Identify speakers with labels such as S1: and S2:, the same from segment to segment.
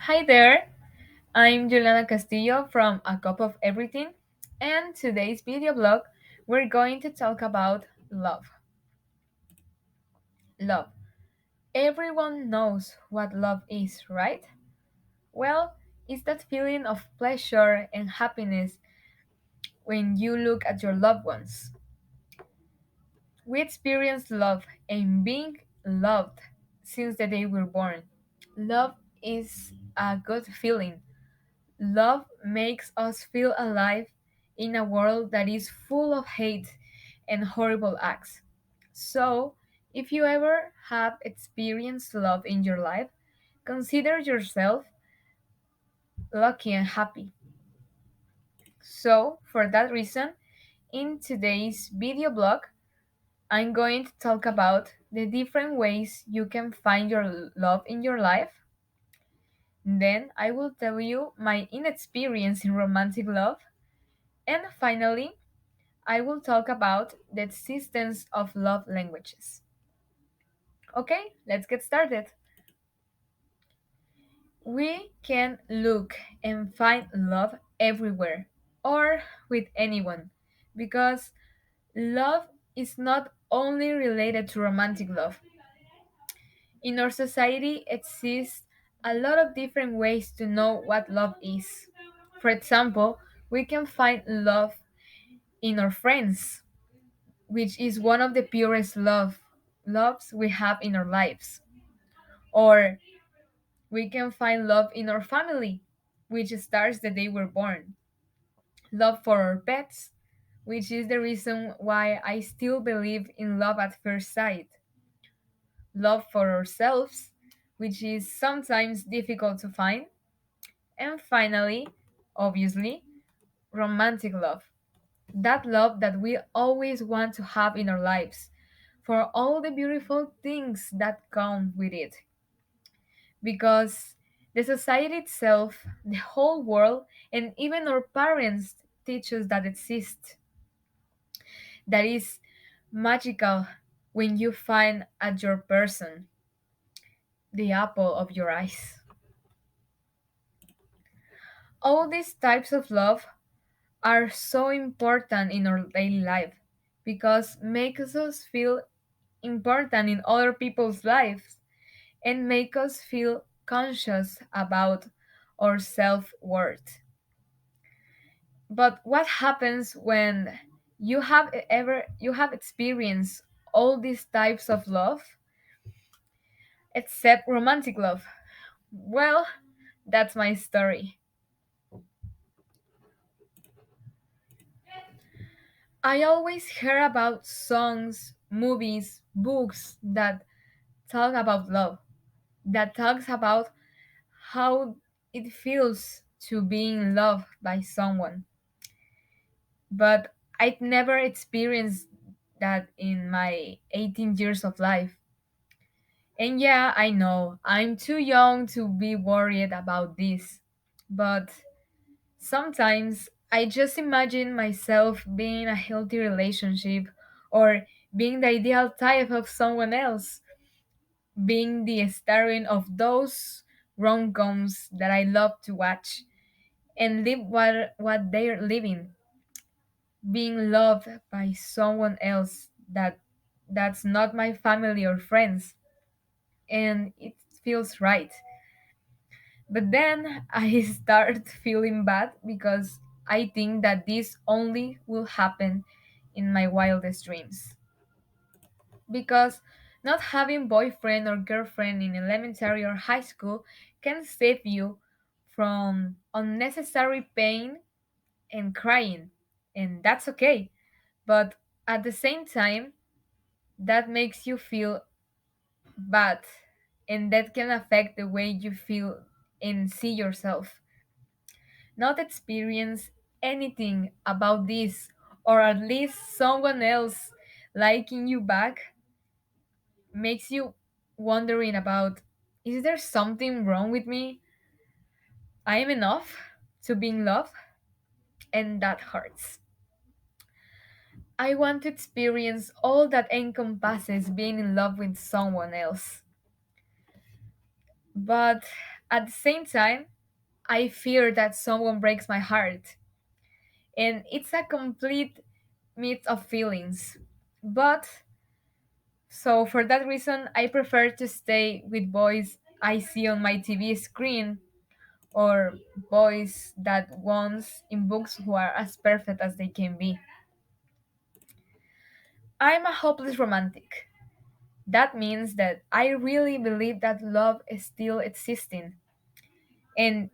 S1: Hi there, I'm Juliana Castillo from A Cup of Everything, and today's video blog we're going to talk about love. Love. Everyone knows what love is, right? Well, it's that feeling of pleasure and happiness when you look at your loved ones. We experience love and being loved since the day we're born. Love is a good feeling. Love makes us feel alive in a world that is full of hate and horrible acts. So, if you ever have experienced love in your life, consider yourself lucky and happy. So, for that reason, in today's video blog, I'm going to talk about the different ways you can find your love in your life. Then I will tell you my inexperience in romantic love. And finally, I will talk about the existence of love languages. Okay, let's get started. We can look and find love everywhere or with anyone because love is not only related to romantic love. In our society exists a lot of different ways to know what love is. For example, we can find love in our friends, which is one of the purest loves we have in our lives. Or we can find love in our family, which starts the day we're born. Love for our pets, which is the reason why I still believe in love at first sight. Love for ourselves, which is sometimes difficult to find. And finally, obviously, romantic love. That love that we always want to have in our lives for all the beautiful things that come with it. Because the society itself, the whole world, and even our parents teach us that exists. That is magical when you find at your person the apple of your eyes. All these types of love are so important in our daily life because makes us feel important in other people's lives and make us feel conscious about our self-worth. But what happens when you have experienced all these types of love except romantic love? Well, that's my story. I always hear about songs, movies, books that talk about love, that talks about how it feels to be in love by someone. But I'd never experienced that in my 18 years of life. And yeah, I know I'm too young to be worried about this. But sometimes I just imagine myself being in a healthy relationship or being the ideal type of someone else, being the starring of those rom-coms that I love to watch and live what they're living, being loved by someone else that's not my family or friends, and it feels right. But then I start feeling bad because I think that this only will happen in my wildest dreams. Because not having boyfriend or girlfriend in elementary or high school can save you from unnecessary pain and crying, and that's okay. But at the same time, that makes you feel bad, and that can affect the way you feel and see yourself. Not experience anything about this, or at least someone else liking you back, makes you wondering about, is there something wrong with me? I am enough to be in love, and that hurts. I want to experience all that encompasses being in love with someone else. But At the same time, I fear that someone breaks my heart. And it's a complete mix of feelings. But so for that reason, I prefer to stay with boys I see on my TV screen or boys that once in books who are as perfect as they can be. I'm a hopeless romantic. That means that I really believe that love is still existing and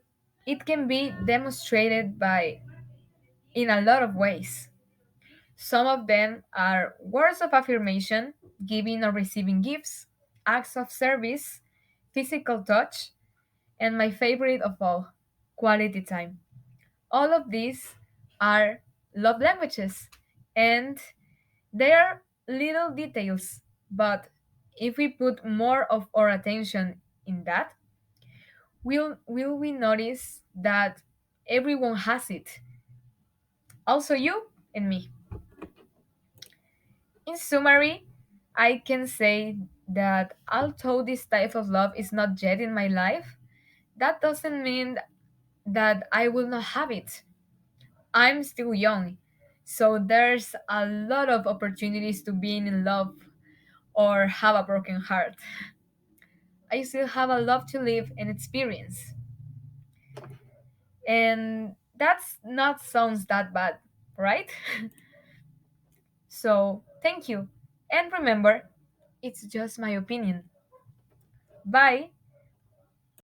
S1: it can be demonstrated by in a lot of ways. Some of them are words of affirmation, giving or receiving gifts, acts of service, physical touch, and my favorite of all, quality time. All of these are love languages, and they are little details, but if we put more of our attention in that, will we notice that everyone has it, also you and me. In summary, I can say that although this type of love is not yet in my life, that doesn't mean that I will not have it. I'm still young, so there's a lot of opportunities to being in love or have a broken heart. I still have a lot to live and experience. And that's not sounds that bad, right? So, thank you. And remember, it's just my opinion. Bye.